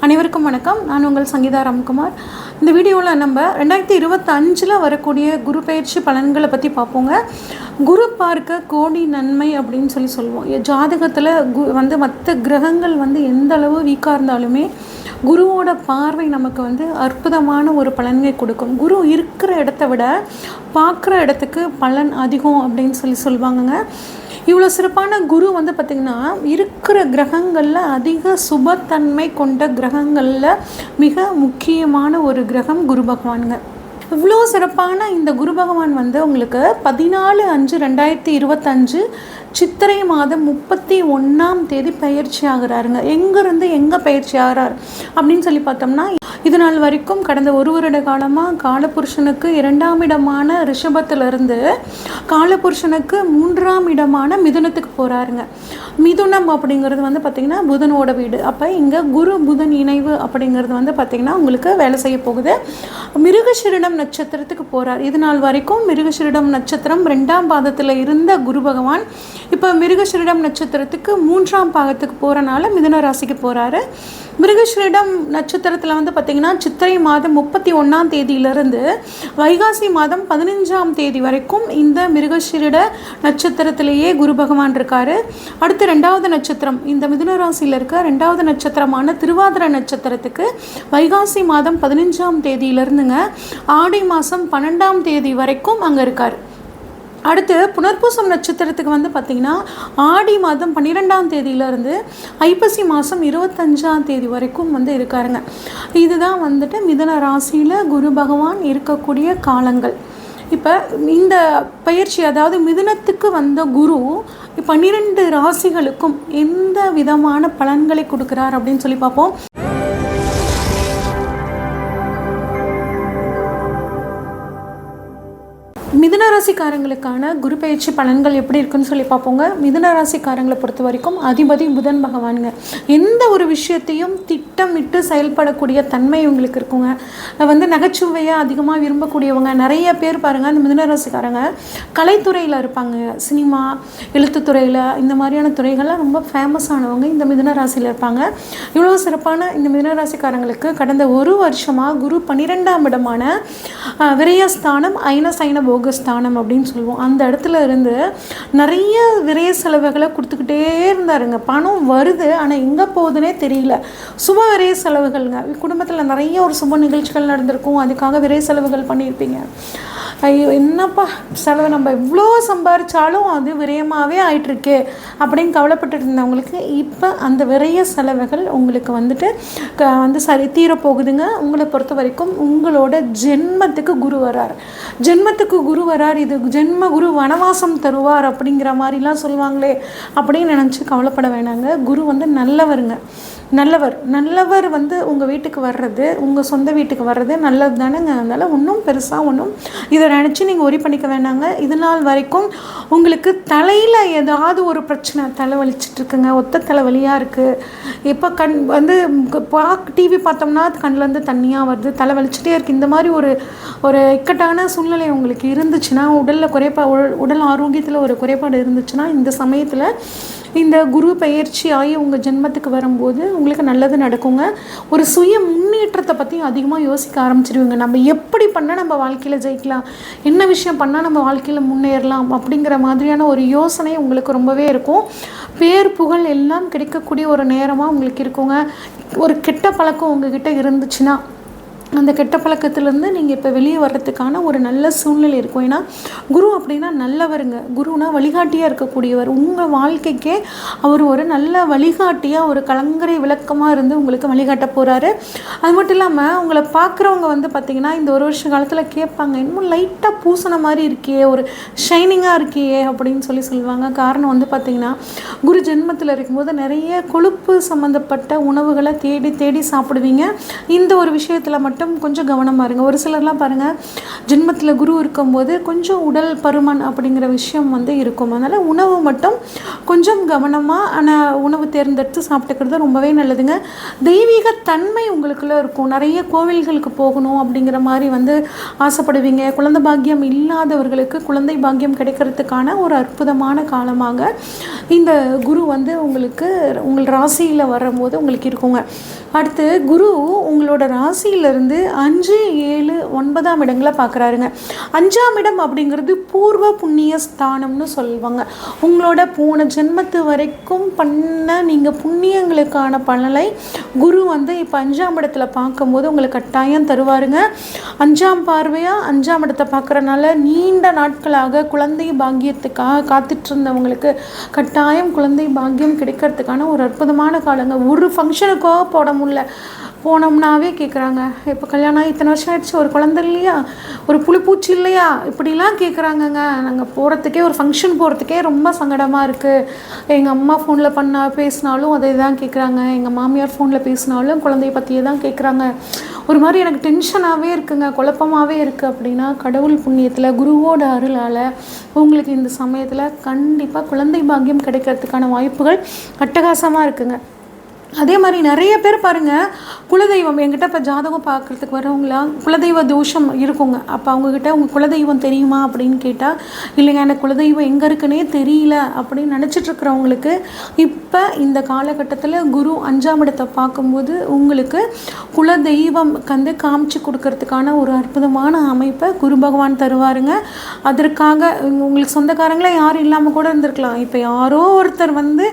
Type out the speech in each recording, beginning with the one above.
அனைவருக்கும் வணக்கம். நான் உங்கள் சங்கீதா ராம்குமார். இந்த வீடியோவில் நம்ம 2025 வரக்கூடிய குரு பயிற்சி பலன்களை பற்றி பார்ப்போங்க. குரு பார்க்க கோடி நன்மை அப்படின்னு சொல்லுவோம். ஜாதகத்தில் மற்ற கிரகங்கள் எந்த அளவு வீக்காக இருந்தாலுமே குருவோட பார்வை நமக்கு அற்புதமான ஒரு பலன்களை கொடுக்கும். குரு இருக்கிற இடத்த விட பார்க்குற இடத்துக்கு பலன் அதிகம் அப்படின்னு சொல்லுவாங்கங்க. இவ்வளோ சிறப்பான குரு பார்த்திங்கன்னா இருக்கிற கிரகங்களில் அதிக சுபத்தன்மை கொண்ட கிரகங்களில் மிக முக்கியமான ஒரு கிரகம் குரு பகவானுங்க. இவ்வளோ சிறப்பான இந்த குரு பகவான் உங்களுக்கு 14/5/2025 சித்திரை மாதம் 31 பயிற்சி ஆகிறாருங்க. எங்கேருந்து எங்கே பயிற்சி ஆகிறார் அப்படின்னு பார்த்தோம்னா, இது நாள் வரைக்கும் கடந்த ஒரு வருட காலமாக காலபுருஷனுக்கு 2ஆம் இடமான ரிஷபத்திலிருந்து காலபுருஷனுக்கு 3ஆம் இடமான மிதுனத்துக்கு போகிறாருங்க. மிதுனம் அப்படிங்கிறது பார்த்திங்கன்னா புதனோட வீடு. அப்போ இங்கே குரு புதன் இணைவு அப்படிங்கிறது பார்த்திங்கன்னா உங்களுக்கு வேலை செய்ய போகுது. மிருகஷிரிடம் நட்சத்திரத்துக்கு போகிறார். இது நாள் வரைக்கும் மிருகஷிரிடம் நட்சத்திரம் 2ஆம் பாதத்தில் இருந்த குரு பகவான் இப்போ மிருகஷிரிடம் நட்சத்திரத்துக்கு 3ஆம் பாகத்துக்கு போகிறனால மிதுன ராசிக்கு போகிறாரு. மிருகஷிரிடம் நட்சத்திரத்தில் பார்த்திங்கன்னா சித்திரை மாதம் 31ஆம் தேதியிலிருந்து வைகாசி மாதம் 15ஆம் தேதி வரைக்கும் இந்த மிருகஷிரிட நட்சத்திரத்திலேயே குரு பகவான் இருக்கார். அடுத்து 2வது நட்சத்திரம், இந்த மிதுன ராசியில் இருக்க 2வது நட்சத்திரமான திருவாதிரை நட்சத்திரத்துக்கு வைகாசி மாதம் 15ஆம் தேதியிலிருந்துங்க ஆடி மாதம் 12ஆம் தேதி வரைக்கும் அங்கே இருக்கார். அடுத்து புனர்பூசம் நட்சத்திரத்துக்கு பார்த்திங்கன்னா ஆடி மாதம் 12ஆம் தேதியிலேருந்து ஐப்பசி மாதம் 25ஆம் தேதி வரைக்கும் இருக்காருங்க. இதுதான் மிதுன ராசியில் குரு பகவான் இருக்கக்கூடிய காலங்கள். இப்போ இந்த பயிற்சி, அதாவது மிதுனத்துக்கு வந்த குரு 12 ராசிகளுக்கும் எந்த விதமான பலன்களை கொடுக்குறார் அப்படின்னு பார்ப்போம். மிதுன ராசிக்காரங்களுக்கான குரு பயிற்சி பலன்கள் எப்படி இருக்குன்னு பார்ப்போங்க. மிதுன ராசிக்காரங்களை பொறுத்த வரைக்கும் அதிபதி புதன் பகவானுங்க. எந்த ஒரு விஷயத்தையும் திட்டமிட்டு செயல்படக்கூடிய தன்மை உங்களுக்கு இருக்குங்க. நகைச்சுவையாக அதிகமாக விரும்பக்கூடியவங்க நிறைய பேர் பாருங்கள். அந்த மிதுன ராசிக்காரங்க கலைத்துறையில் இருப்பாங்க. சினிமா, எழுத்துத்துறையில், இந்த மாதிரியான துறைகள்லாம் ரொம்ப ஃபேமஸானவங்க இந்த மிதுன ராசியில் இருப்பாங்க. இவ்வளோ சிறப்பான இந்த மிதுன ராசிக்காரங்களுக்கு கடந்த ஒரு வருஷமாக குரு 12ஆம் இடமான விரயஸ்தானம் ஐன போகஸ்தானம் அப்படின்னு சொல்லுவோம். அந்த இடத்துல இருந்து நிறைய விரய செலவுகளை கொடுத்துக்கிட்டே இருந்தாருங்க. பணம் வருது, ஆனால் எங்கே போகுதுன்னே தெரியல. சுப விரய செலவுகள்ங்க. குடும்பத்தில் நிறைய ஒரு சுப நிகழ்ச்சிகள் நடந்திருக்கும், அதுக்காக விரய செலவுகள் பண்ணியிருப்பீங்க. ஐயோ என்னப்பா செலவு, நம்ம இவ்வளோ சம்பாதிச்சாலும் அது விரயமாகவே ஆயிட்டுருக்கு அப்படின்னு கவலைப்பட்டு இருந்தவங்களுக்கு இப்போ அந்த விரய செலவுகள் உங்களுக்கு சரி தீரப்போகுதுங்க. உங்களை பொறுத்த வரைக்கும் உங்களோட ஜென்மத்துக்கு குரு வரார். ஜென்மத்துக்கு குரு வரார், இது ஜென்ம குரு வனவாசம் தருவார் அப்படிங்கிற மாதிரிலாம் சொல்லுவாங்களே அப்படின்னு நினச்சி கவலைப்பட வேணாங்க. குரு நல்லவருங்க. நல்லவர் உங்கள் வீட்டுக்கு வர்றது, உங்கள் சொந்த வீட்டுக்கு வர்றது நல்லது தானேங்க. அதனால் ஒன்றும் பெருசாக ஒன்றும் இதை நினச்சி நீங்கள் ஒரி பண்ணிக்க வேண்டாங்க. இது நாள் வரைக்கும் உங்களுக்கு தலையில் ஏதாவது ஒரு பிரச்சனை, தலை வலிச்சிட்ருக்குங்க, ஒத்த தலைவலியாக இருக்குது. இப்போ டிவி பார்த்தோம்னா கண்ணிலேருந்து தண்ணியாக வருது, தலை வலிச்சிட்டே இருக்குது. இந்த மாதிரி ஒரு இக்கட்டான சூழ்நிலை உங்களுக்கு இருந்துச்சுன்னா, உடல் ஆரோக்கியத்தில் ஒரு குறைபாடு இருந்துச்சுன்னா, இந்த சமயத்தில் இந்த குரு பயிற்சி ஆகி உங்கள் ஜென்மத்துக்கு வரும்போது உங்களுக்கு நல்லது நடக்குங்க. ஒரு சுய முன்னேற்றத்தை பற்றி அதிகமாக யோசிக்க ஆரம்பிச்சிடுவீங்க. நம்ம எப்படி பண்ணால் நம்ம வாழ்க்கையில் ஜெயிக்கலாம், என்ன விஷயம் பண்ணால் நம்ம வாழ்க்கையில் முன்னேறலாம் அப்படிங்கிற மாதிரியான ஒரு யோசனை உங்களுக்கு ரொம்பவே இருக்கும். பேர் புகழ் எல்லாம் கிடைக்கக்கூடிய ஒரு நேரமாக உங்களுக்கு இருக்குங்க. ஒரு கெட்ட பழக்கம் உங்ககிட்ட இருந்துச்சுன்னா அந்த கெட்ட பழக்கத்திலேருந்து நீங்கள் இப்போ வெளியே வர்றதுக்கான ஒரு நல்ல சூழ்நிலை இருக்கும். ஏன்னா குரு அப்படின்னா நல்லவருங்க. குருனா வழிகாட்டியாக இருக்கக்கூடியவர். உங்கள் வாழ்க்கைக்கே அவர் ஒரு நல்ல வழிகாட்டியாக, ஒரு கலங்கரை விளக்கமாக இருந்து உங்களுக்கு வழிகாட்ட போகிறாரு. அது மட்டும் இல்லாமல் உங்களை பார்க்குறவங்க பார்த்திங்கன்னா இந்த ஒரு வருஷ காலத்தில் கேட்பாங்க, இன்னும் லைட்டாக பூசண மாதிரி இருக்கியே, ஒரு ஷைனிங்காக இருக்கியே அப்படின்னு சொல்லுவாங்க. காரணம் பார்த்திங்கன்னா குரு ஜென்மத்தில் இருக்கும்போது நிறைய கொழுப்பு சம்மந்தப்பட்ட உணவுகளை தேடி தேடி சாப்பிடுவீங்க. இந்த ஒரு விஷயத்தில் மட்டும் மட்டும் கொஞ்சம் கவனமாக இருங்க. ஒரு சிலர்லாம் பாருங்கள், ஜென்மத்தில் குரு இருக்கும்போது கொஞ்சம் உடல் பருமன் அப்படிங்கிற விஷயம் வந்து இருக்கும். அதனால் உணவு மட்டும் கொஞ்சம் கவனமாக உணவு தேர்ந்தெடுத்து சாப்பிட்டுக்கிறது ரொம்பவே நல்லதுங்க. தெய்வீக தன்மை உங்களுக்குள்ளே இருக்கும். நிறைய கோவில்களுக்கு போகணும் அப்படிங்கிற மாதிரி வந்து ஆசைப்படுவீங்க. குழந்தை பாக்கியம் இல்லாதவர்களுக்கு குழந்தை பாக்கியம் கிடைக்கிறதுக்கான ஒரு அற்புதமான காலமாக இந்த குரு வந்து உங்களுக்கு உங்கள் ராசியில் வரும்போது உங்களுக்கு இருக்குங்க. அடுத்து குரு உங்களோட ராசியிலிருந்து 5, 7, 9ஆம் இடங்களை பார்க்குறாருங்க. 5ஆம் இடம் அப்படிங்கிறது பூர்வ புண்ணிய ஸ்தானம்னு சொல்லுவாங்க. உங்களோட போன ஜென்மத்து வரைக்கும் பண்ண நீங்கள் புண்ணியங்களுக்கான பலனை குரு வந்து இப்போ 5ஆம் இடத்துல பார்க்கும்போது உங்களுக்கு கட்டாயம் தருவாருங்க. 5ஆம் பார்வையாக 5ஆம் இடத்தை பார்க்குறனால நீண்ட நாட்களாக குழந்தை பாக்கியத்துக்காக காத்துட்டு இருந்தவங்களுக்கு கட்டாயம் குழந்தை பாக்கியம் கிடைக்கிறதுக்கான ஒரு அற்புதமான காலங்க. ஒரு ஃபங்க்ஷனுக்கோ போனோம்னாவே கேட்குறாங்க, இப்போ கல்யாணம் ஆகி இத்தனை வருஷம் ஆயிடுச்சு, ஒரு குழந்தை இல்லையா, ஒரு புழுப்பூச்சி இல்லையா, இப்படிலாம் கேட்குறாங்கங்க. நாங்கள் போகிறதுக்கே, ஒரு ஃபங்க்ஷன் போகிறதுக்கே ரொம்ப சங்கடமாக இருக்குது. எங்கள் அம்மா ஃபோனில் பேசினாலும் அதை தான் கேட்குறாங்க. எங்கள் மாமியார் ஃபோனில் பேசினாலும் குழந்தைய பற்றியே தான் கேட்குறாங்க. ஒரு மாதிரி எனக்கு டென்ஷனாகவே இருக்குங்க, குழப்பமாகவே இருக்குது. அப்படின்னா கடவுள் புண்ணியத்தில் குருவோட அருளால் உங்களுக்கு இந்த சமயத்தில் கண்டிப்பாக குழந்தை பாக்கியம் கிடைக்கிறதுக்கான வாய்ப்புகள் அட்டகாசமாக இருக்குங்க. அதே மாதிரி நிறைய பேர் பாருங்கள், குலதெய்வம் என்கிட்ட இப்போ ஜாதகம் பார்க்குறதுக்கு வரவங்களாம் குலதெய்வ தோஷம் இருக்குங்க. அப்போ அவங்கக்கிட்ட உங்கள் குலதெய்வம் தெரியுமா அப்படின்னு கேட்டால், இல்லைங்க எனக்கு குலதெய்வம் எங்கே இருக்குன்னே தெரியல அப்படின்னு நினச்சிட்ருக்கிறவங்களுக்கு இப்போ இந்த காலகட்டத்தில் குரு 5ஆம் இடத்தை பார்க்கும்போது உங்களுக்கு குலதெய்வம் வந்து காமிச்சு கொடுக்கறதுக்கான ஒரு அற்புதமான அமைப்பை குரு பகவான் தருவாருங்க. அதற்காக உங்களுக்கு சொந்தக்காரங்களே யாரும் இல்லாமல் கூட இருந்திருக்கலாம். இப்போ யாரோ ஒருத்தர் வந்து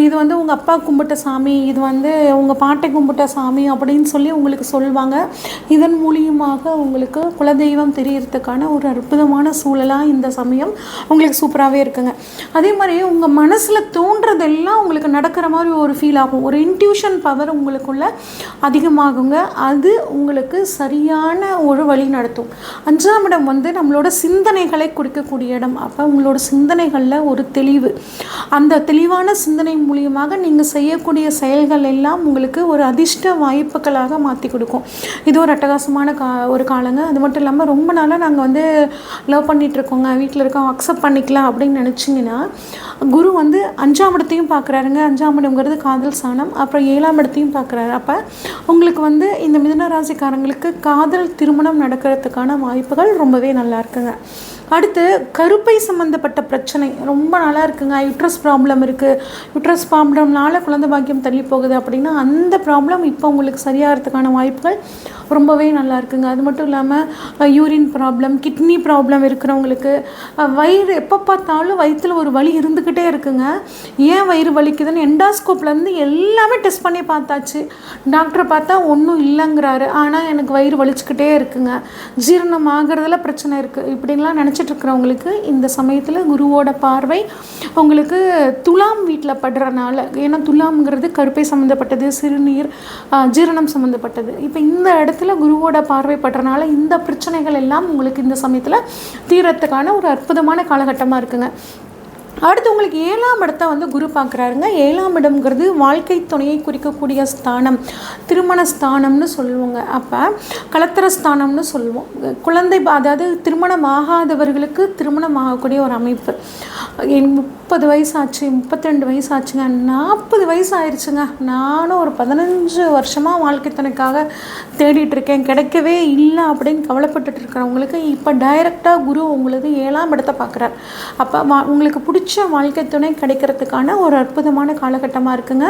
இது வந்து உங்கள் அப்பா கும்பிட்ட சாமி, இது வந்து உங்கள் பாட்டை கும்பிட்ட சாமி அப்படின்னு சொல்லி உங்களுக்கு சொல்லுவாங்க. இதன் மூலியமாக உங்களுக்கு குலதெய்வம் தெரியறதுக்கான ஒரு அற்புதமான சூழலாக இந்த சமயம் உங்களுக்கு சூப்பராகவே இருக்குங்க. அதே மாதிரி உங்கள் மனசில் தோன்றதெல்லாம் உங்களுக்கு நடக்கிற மாதிரி ஒரு ஃபீல் ஆகும். ஒரு இன்ட்யூஷன் பவர் உங்களுக்குள்ள அதிகமாகுங்க. அது உங்களுக்கு சரியான ஒரு வழி நடத்தும். 5ஆம் இடம் வந்து நம்மளோட சிந்தனைகளை குறிக்கக்கூடிய இடம். அப்போ உங்களோட சிந்தனைகளில் ஒரு தெளிவு, அந்த தெளிவான சிந்தனை மூலியமாக நீங்கள் செய்யக்கூடிய செயல்கள் எல்லாம் உங்களுக்கு ஒரு அதிர்ஷ்ட வாய்ப்புகளாக மாற்றி கொடுக்கும். இது ஒரு அட்டகாசமான ஒரு காலங்க. அது மட்டும் இல்லாமல் ரொம்ப நாளாக நாங்கள் வந்து லவ் பண்ணிகிட்ருக்கோங்க, வீட்டில் இருக்கோம், அக்செப்ட் பண்ணிக்கலாம் அப்படின்னு நினச்சிங்கன்னா குரு வந்து 5ஆம் இடத்தையும் பார்க்குறாருங்க. 5ஆம் இடம்ங்கிறது காதல் ஸ்தானம். அப்புறம் 7ஆம் இடத்தையும் பார்க்குறாரு. அப்போ உங்களுக்கு வந்து இந்த மிதுன ராசிக்காரங்களுக்கு காதல் திருமணம் நடக்கிறதுக்கான வாய்ப்புகள் ரொம்பவே நல்லா இருக்குங்க. அடுத்து கருப்பை சம்மந்தப்பட்ட பிரச்சனை ரொம்ப நல்லா இருக்குங்க. யூட்ரஸ் ப்ராப்ளம் இருக்குது, யூட்ரஸ் ப்ராப்ளம்னால குழந்தை பாக்கியம் தள்ளி போகுது அப்படின்னா அந்த ப்ராப்ளம் இப்போ உங்களுக்கு சரியாகிறதுக்கான வாய்ப்புகள் ரொம்பவே நல்லா இருக்குங்க. அது மட்டும் இல்லாமல் யூரின் ப்ராப்ளம், கிட்னி ப்ராப்ளம் இருக்கிறவங்களுக்கு வயிறு எப்போ பார்த்தாலும் வயிற்றில் ஒரு வலி இருந்துக்கிட்டே இருக்குங்க. ஏன் வயிறு வலிக்குதுன்னு எண்டாஸ்கோப்லேருந்து எல்லாமே டெஸ்ட் பண்ணி பார்த்தாச்சு. டாக்டரை பார்த்தா ஒன்றும் இல்லைங்கிறாரு. ஆனால் எனக்கு வயிறு வலிச்சுக்கிட்டே இருக்குங்க, ஜீரணம் ஆகிறதுல பிரச்சனை இருக்குது, இப்படின்லாம் நினச்சிட்ருக்கிறவங்களுக்கு இந்த சமயத்தில் குருவோட பார்வை உங்களுக்கு துலாம் வீட்டில் படுறனால, ஏன்னா துலாம்ங்கிறது கருப்பை சம்மந்தப்பட்டது, சிறுநீர் ஜீரணம் சம்மந்தப்பட்டது. இப்போ இந்த இடத்துல குருவோட பார்வை படுறனால இந்த பிரச்சனைகள் எல்லாம் உங்களுக்கு இந்த சமயத்தில் தீரத்துக்கான ஒரு அற்புதமான காலகட்டமாக இருக்குங்க. அடுத்து உங்களுக்கு 7ஆம் இடத்தை வந்து குரு பார்க்குறாருங்க. 7ஆம் இடம்ங்கிறது வாழ்க்கை துணையை குறிக்கக்கூடிய ஸ்தானம், திருமண ஸ்தானம்னு சொல்லுவோங்க. அப்போ கலத்திர ஸ்தானம்னு சொல்லுவோம். குழந்தை அதாவது திருமணம் ஆகாதவர்களுக்கு திருமணம் ஆகக்கூடிய ஒரு அமைப்பு. 30 வயசு ஆச்சு, 32 வயசு ஆச்சுங்க, 40 வயசு ஆயிடுச்சுங்க, நானும் ஒரு 15 வருஷமாக வாழ்க்கை துணைக்காக தேடிட்டுருக்கேன், கிடைக்கவே இல்லை அப்படின்னு கவலைப்பட்டுட்டு இருக்கிறவங்களுக்கு இப்போ டைரெக்டாக குரு உங்களுக்கு 7ஆம் இடத்தை பார்க்குறார். அப்போ உங்களுக்கு பிடிச்ச வாழ்க்கை துணை கிடைக்கிறதுக்கான ஒரு அற்புதமான காலகட்டமாக இருக்குங்க.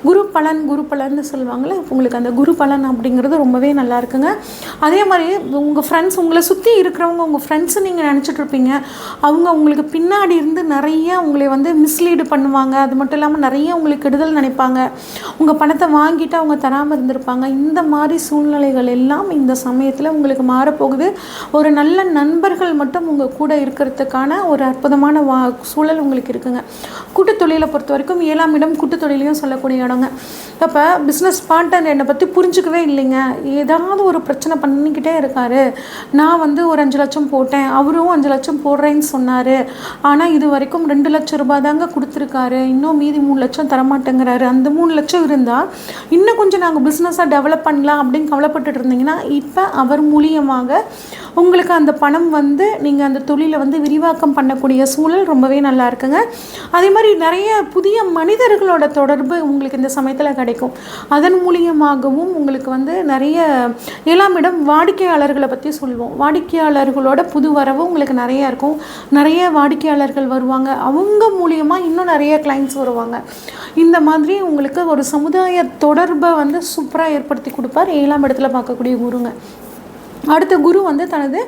குரு பலன்னு சொல்லுவாங்கள்ல, உங்களுக்கு அந்த குரு பலன் அப்படிங்கிறது ரொம்பவே நல்லா இருக்குங்க. அதே மாதிரி உங்கள் ஃப்ரெண்ட்ஸ், உங்களை சுற்றி இருக்கிறவங்க உங்கள் ஃப்ரெண்ட்ஸு நீங்கள் நினச்சிட்ருப்பீங்க, அவங்க உங்களுக்கு பின்னாடி இருந்து நிறைய உங்களை வந்து மிஸ்லீடு பண்ணுவாங்க. அது மட்டும் இல்லாமல் நிறைய உங்களுக்கு கெடுதல் நினைப்பாங்க, உங்கள் பணத்தை வாங்கிட்டு அவங்க தராமல் இருந்திருப்பாங்க. இந்த மாதிரி சூழ்நிலைகள் எல்லாம் இந்த சமயத்தில் உங்களுக்கு மாறப்போகுது. ஒரு நல்ல நண்பர்கள் மட்டும் உங்கள் கூட இருக்கிறதுக்கான ஒரு அற்புதமான சூழல் வாய்ப்புகள் உங்களுக்கு இருக்குங்க. கூட்டு தொழிலை பொறுத்த வரைக்கும் 7ஆம் இடம் கூட்டு தொழிலையும் சொல்லக்கூடிய இடங்க. அப்போ பிஸ்னஸ் பார்ட்னர் என்னை பற்றி புரிஞ்சுக்கவே இல்லைங்க, ஏதாவது ஒரு பிரச்சனை பண்ணிக்கிட்டே இருக்கார், நான் வந்து ஒரு 5 லட்சம் போட்டேன், அவரும் 5 லட்சம் போடுறேன்னு சொன்னார், ஆனால் இது வரைக்கும் 2 லட்சம் ரூபாய் தாங்க கொடுத்துருக்காரு, இன்னும் மீதி 3 லட்சம் தரமாட்டேங்கிறாரு, அந்த 3 லட்சம் இருந்தால் இன்னும் கொஞ்சம் நாங்கள் பிஸ்னஸாக டெவலப் பண்ணலாம் அப்படின்னு கவலைப்பட்டுட்டு இருந்தீங்கன்னா இப்போ அவர் மூலியமாக உங்களுக்கு அந்த பணம் வந்து நீங்கள் அந்த தொழிலை வந்து விரிவாக்கம் பண்ணக்கூடிய சூழல் ரொம்பவே நல்லா இருக்குங்க. அதே மாதிரி நிறைய புதிய மனிதர்களோட தொடர்பு உங்களுக்கு இந்த சமயத்தில் கிடைக்கும். அதன் மூலியமாகவும் உங்களுக்கு வந்து நிறைய 7ஆம் இடம் வாடிக்கையாளர்களை பற்றி சொல்லுவோம். வாடிக்கையாளர்களோட புது வரவு உங்களுக்கு நிறைய இருக்கும். நிறைய வாடிக்கையாளர்கள் வருவாங்க, அவங்க மூலியமாக இன்னும் நிறைய கிளைண்ட்ஸ் வருவாங்க. இந்த மாதிரி உங்களுக்கு ஒரு சமுதாய தொடர்பை வந்து சூப்பராக ஏற்படுத்தி கொடுப்பார் 7ஆம் இடத்துல பார்க்கக்கூடிய குருங்க. அடுத்த குரு வந்து தனது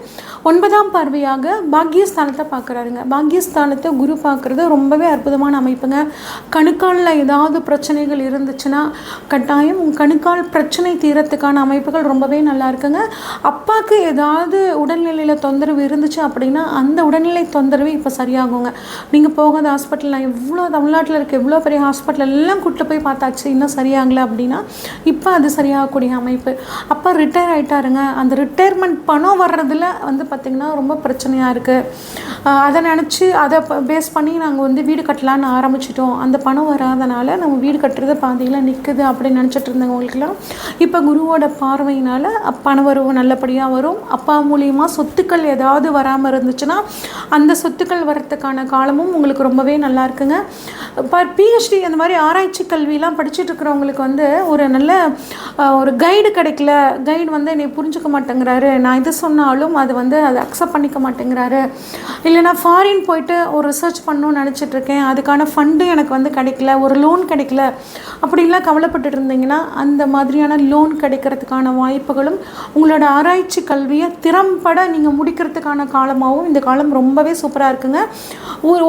9ஆம் பார்வையாக பாக்கியஸ்தானத்தை பார்க்குறாருங்க. பாக்கியஸ்தானத்தை குரு பார்க்குறது ரொம்பவே அற்புதமான அமைப்புங்க. கணுக்காலில் ஏதாவது பிரச்சனைகள் இருந்துச்சுன்னா கட்டாயம் உங்கள் கணுக்கால் பிரச்சனை தீரத்துக்கான அமைப்புகள் ரொம்பவே நல்லா இருக்குங்க. அப்பாவுக்கு ஏதாவது உடல்நிலையில் தொந்தரவு இருந்துச்சு அப்படின்னா அந்த உடல்நிலை தொந்தரவு இப்போ சரியாகுங்க. நீங்கள் போகாத ஹாஸ்பிட்டல், நான் எவ்வளோ தமிழ்நாட்டில் இருக்க எவ்வளோ பெரிய ஹாஸ்பிட்டல் எல்லாம் கூப்பிட்டு போய் பார்த்தாச்சு, இன்னும் சரியாகலை அப்படின்னா இப்போ அது சரியாகக்கூடிய அமைப்பு. அப்பா ரிட்டையர் ஆகிட்டாருங்க, அந்த ரிட்டையர்மெண்ட் பணம் வர்றதில் வந்து பார்த்திங்கன்னா ரொம்ப பிரச்சனையாக இருக்குது. அதை நினச்சி அதை பேஸ் பண்ணி நாங்கள் வந்து வீடு கட்டலான்னு ஆரம்பிச்சிட்டோம், அந்த பணம் வராதனால நம்ம வீடு கட்டுறது பாதியில் நிற்குது அப்படின்னு நினச்சிட்டு இருந்தவங்களுக்குலாம் இப்போ குருவோட பார்வையினால் பண வரவு நல்லபடியாக வரும். அப்பா மூலியமாக சொத்துக்கள் ஏதாவது வராமல் இருந்துச்சுன்னா அந்த சொத்துக்கள் வர்றதுக்கான காலமும் உங்களுக்கு ரொம்பவே நல்லா இருக்குங்க. இப்போ பிஹெச்டி அந்த மாதிரி ஆராய்ச்சி கல்வியெலாம் படிச்சுட்டு இருக்கிறவங்களுக்கு வந்து ஒரு நல்ல ஒரு கைடு கிடைக்கல, கைடு வந்து என்னை புரிஞ்சுக்க மாட்டேங்கிறாரு, நான் இது சொன்னாலும் அது வந்து அதை அக்செப்ட் பண்ணிக்க மாட்டேங்கிறாரு, இல்லைனா ஃபாரின் போயிட்டு ஒரு ரிசர்ச் பண்ணணும்னு நினச்சிட்ருக்கேன், அதுக்கான ஃபண்டு எனக்கு வந்து கிடைக்கல, ஒரு லோன் கிடைக்கல அப்படின்லாம் கவலைப்பட்டு இருந்தீங்கன்னா அந்த மாதிரியான லோன் கிடைக்கிறதுக்கான வாய்ப்புகளும் உங்களோட ஆராய்ச்சி கல்வியை திறம்பட நீங்கள் முடிக்கிறதுக்கான காலமாகவும் இந்த காலம் ரொம்பவே சூப்பராக இருக்குங்க.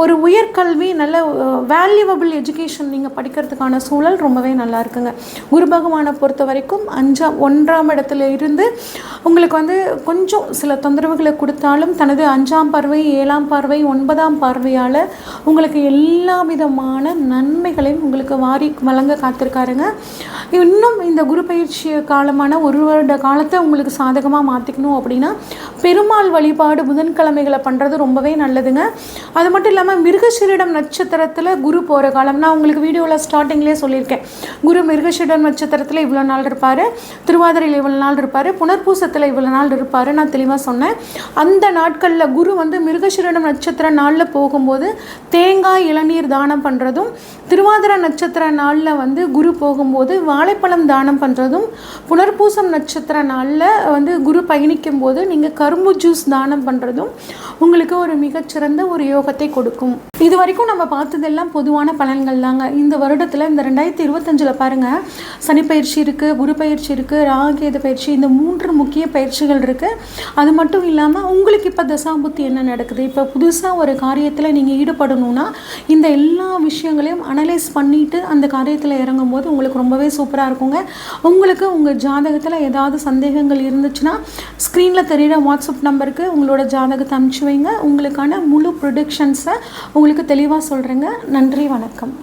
ஒரு உயர்கல்வி நல்ல வேல்யூவபிள் எஜுகேஷன் நீங்கள் படிக்கிறதுக்கான சூழல் ரொம்பவே நல்லா இருக்குங்க. குரு பகவானை பொறுத்த வரைக்கும் 1ஆம் இடத்துல இருந்து உங்களுக்கு வந்து கொஞ்சம் சில தொந்தரவுகளை கொடுத்தாலும் தனது 5ஆம் பார்வை, 7ஆம் பார்வை, 9ஆம் பார்வையால் உங்களுக்கு எல்லா விதமான நன்மைகளையும் உங்களுக்கு வாரி வழங்க காத்திருக்காருங்க. இன்னும் இந்த குரு பயிற்சி காலமான 1 வருட காலத்தை உங்களுக்கு சாதகமாக மாற்றிக்கணும் அப்படின்னா பெருமாள் வழிபாடு புதன்கிழமைகளை பண்ணுறது ரொம்பவே நல்லதுங்க. அது மட்டும் இல்லாமல் மிருகசீரிடம் நட்சத்திரத்தில் குரு போகிற காலம், நான் உங்களுக்கு வீடியோவில் ஸ்டார்டிங்லேயே சொல்லியிருக்கேன், குரு மிருகசீரிடம் நட்சத்திரத்தில் இவ்வளோ நாள் இருப்பார், திருவாதிரையில் இவ்வளோ நாள் இருப்பார், புனர்பூசத்தில் இவ்வளோ நாள் இருப்பார், நான் தெளிவாக சொன்னேன். அந்த நாட்களில் குரு வந்து மிருகசீரிடம் நட்சத்திர நாளில் போகும்போது தேங்காய் இளநீர் தானம் பண்ணுறதும், திருவாதிரை நட்சத்திர நாளில் வந்து குரு போகும்போது வாழைப்பழம் தானம் பண்ணுறதும், புனர்பூசம் நட்சத்திர நாளில் வந்து குரு பயணிக்கும் போது நீங்கள் கரும்பு ஜூஸ் தானம் பண்ணுறதும் உங்களுக்கு ஒரு மிகச்சிறந்த ஒரு யோகத்தை கொடுக்கும். இது வரைக்கும் நம்ம பார்த்ததெல்லாம் பொதுவான பலன்கள் தாங்க. இந்த வருடத்தில் இந்த 2025 பாருங்கள், சனி பயிற்சி இருக்குது, குரு பயிற்சி இருக்குது, ராகேது பயிற்சி, இந்த 3 முக்கிய பயிற்சிகள் இருக்குது. அது மட்டும் இல்லாமல் உங்களுக்கு இப்போ தசாபுத்தி என்ன நடக்குது, இப்போ புதுசாக ஒரு காரியத்தில் நீங்கள் ஈடுபடணும்னா இந்த எல்லா விஷயங்களையும் அனலைஸ் பண்ணிவிட்டு அந்த காரியத்தில் இறங்கும் போது உங்களுக்கு ரொம்பவே சூப்பராக இருக்குங்க. உங்களுக்கு உங்கள் ஜாதகத்தில் ஏதாவது சந்தேகங்கள் இருந்துச்சுன்னா ஸ்க்ரீனில் தெரிகிற வாட்ஸ்அப் நம்பருக்கு உங்களோட ஜாதகத்தை அனுப்பிச்சி வைங்க. உங்களுக்கான முழு ப்ரொடிக்ஷன்ஸை உங்களுக்கு தெளிவாக சொல்கிறேங்க. நன்றி, வணக்கம்.